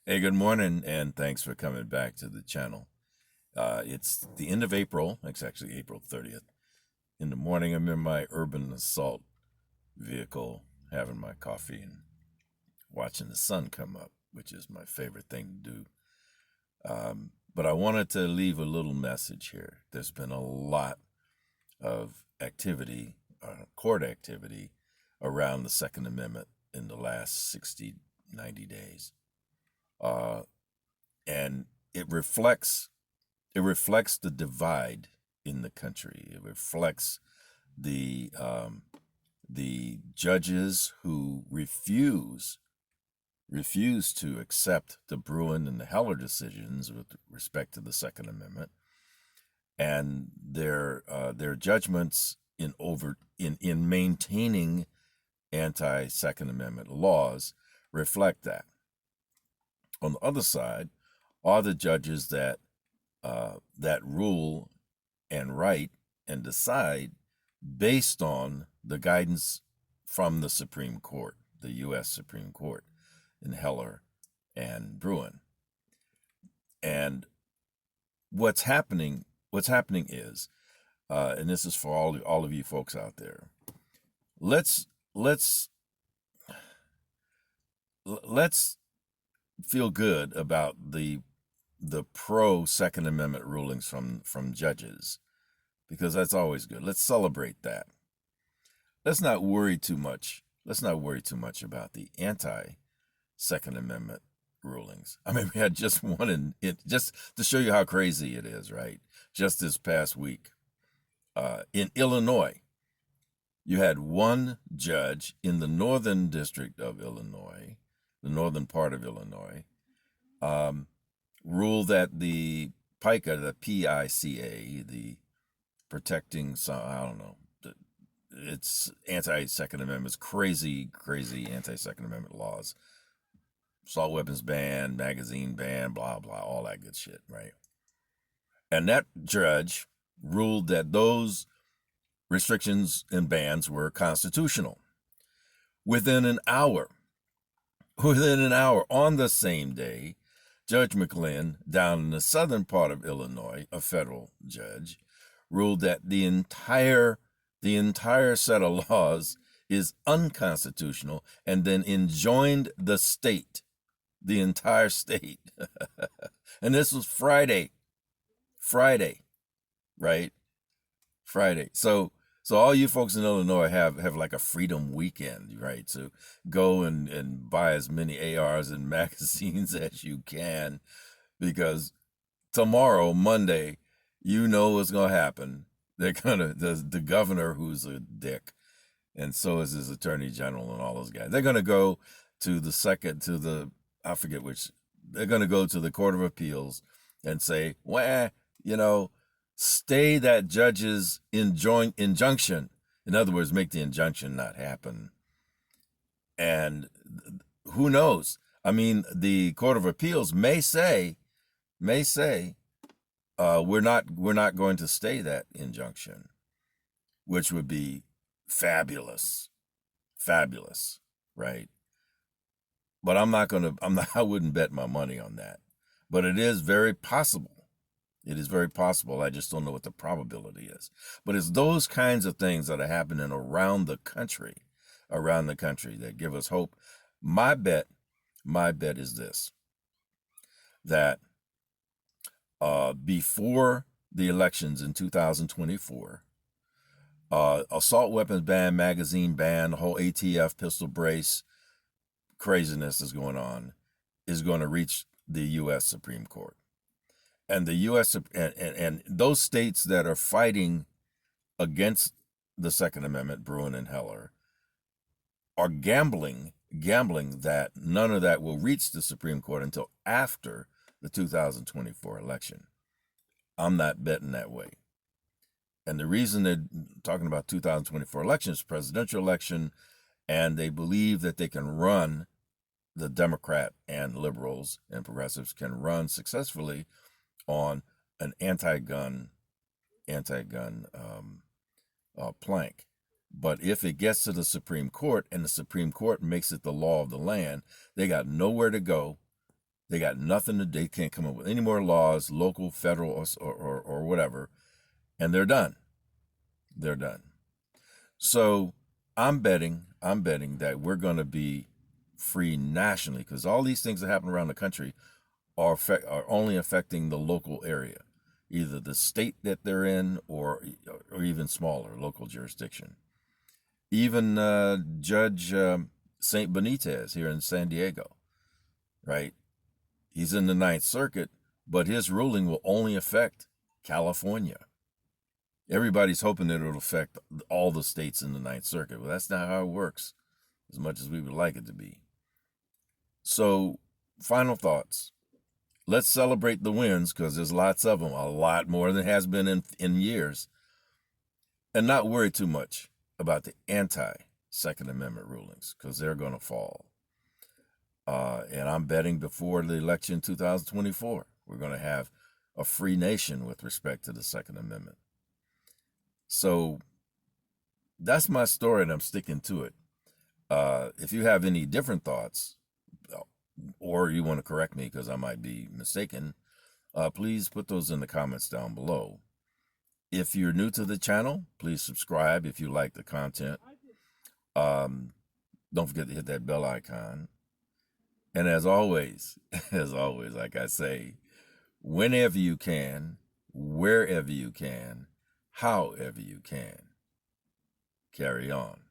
Hey, good morning, and thanks for coming back to the channel. It's the end of April. It's actually April 30th. In the morning, I'm in my urban assault vehicle having my coffee and watching the sun come up, which is my favorite thing to do. But I wanted to leave a little message here. There's been a lot of activity, court activity, around the Second Amendment in the last 60, 90 days. Uh, and it reflects the divide in the country. It reflects the judges who refuse to accept the Bruen and the Heller decisions with respect to the Second Amendment, and their judgments in maintaining anti-Second Amendment laws reflect that. On the other side are the judges that rule and write and decide based on the guidance from the Supreme Court, the U.S. Supreme Court, in Heller and Bruen. And what's happening is, and this is for all of you folks out there. Let's let's let's feel good about the pro Second Amendment rulings from judges, because that's always good. Let's celebrate that. Let's not worry too much. Let's not worry too much about the anti Second Amendment rulings. I mean, we had just one in it, just to show you how crazy it is, right? Just this past week, in Illinois, you had one judge in the northern district of Illinois, the northern part of Illinois, um, rule that the PICA, the PICA, the protecting, I don't know, it's anti-Second Amendment, it's crazy anti-Second Amendment laws, assault weapons ban, magazine ban, blah blah, all that good shit, right? And that judge ruled that those restrictions and bans were constitutional. Within an hour, on the same day, Judge McLean, down in the southern part of Illinois, a federal judge, ruled that the entire set of laws is unconstitutional, and then enjoined the entire state. And this was Friday, right? Friday. So all you folks in Illinois have like a freedom weekend, right? To go and buy as many ARs and magazines as you can, because tomorrow, Monday, you know what's gonna happen. They're gonna the governor, who's a dick, and so is his attorney general and all those guys. They're gonna go to the second to the I forget which. They're gonna go to the Court of Appeals and say, well, you know, stay that judge's injunction. In other words, make the injunction not happen. And who knows? I mean, the Court of Appeals may say, we're not going to stay that injunction, which would be fabulous, fabulous, right? But I wouldn't bet my money on that. But it is very possible. It is very possible. I just don't know what the probability is. But it's those kinds of things that are happening around the country that give us hope. My bet, my bet is this: that before the elections in 2024, assault weapons ban, magazine ban, the whole ATF pistol brace craziness is going to reach the U.S. Supreme Court. And the U.S. and those states that are fighting against the Second Amendment, Bruen and Heller, are gambling that none of that will reach the Supreme Court until after the 2024 election. I'm not betting that way. And the reason they're talking about 2024 elections, presidential election, and they believe that they can run, the Democrat and liberals and progressives can run successfully on an anti-gun plank. But if it gets to the Supreme Court and the Supreme Court makes it the law of the land, they got nowhere to go. They got nothing to. They can't come up with any more laws, local, federal, or whatever, and they're done. They're done. So I'm betting that we're going to be free nationally, because all these things that happen around the country are only affecting the local area, either the state that they're in or even smaller local jurisdiction. Even Judge St. Benitez here in San Diego, right? He's in the Ninth Circuit, but his ruling will only affect California. Everybody's hoping that it'll affect all the states in the Ninth Circuit. Well, that's not how it works, as much as we would like it to be. So, final thoughts. Let's celebrate the wins, because there's lots of them, a lot more than has been in years, and not worry too much about the anti-Second Amendment rulings, because they're going to fall. And I'm betting before the election 2024, we're going to have a free nation with respect to the Second Amendment. So that's my story, and I'm sticking to it. If you have any different thoughts, or you want to correct me because I might be mistaken, please put those in the comments down below. If you're new to the channel, please subscribe if you like the content. Don't forget to hit that bell icon. And as always, like I say, whenever you can, wherever you can, however you can, carry on.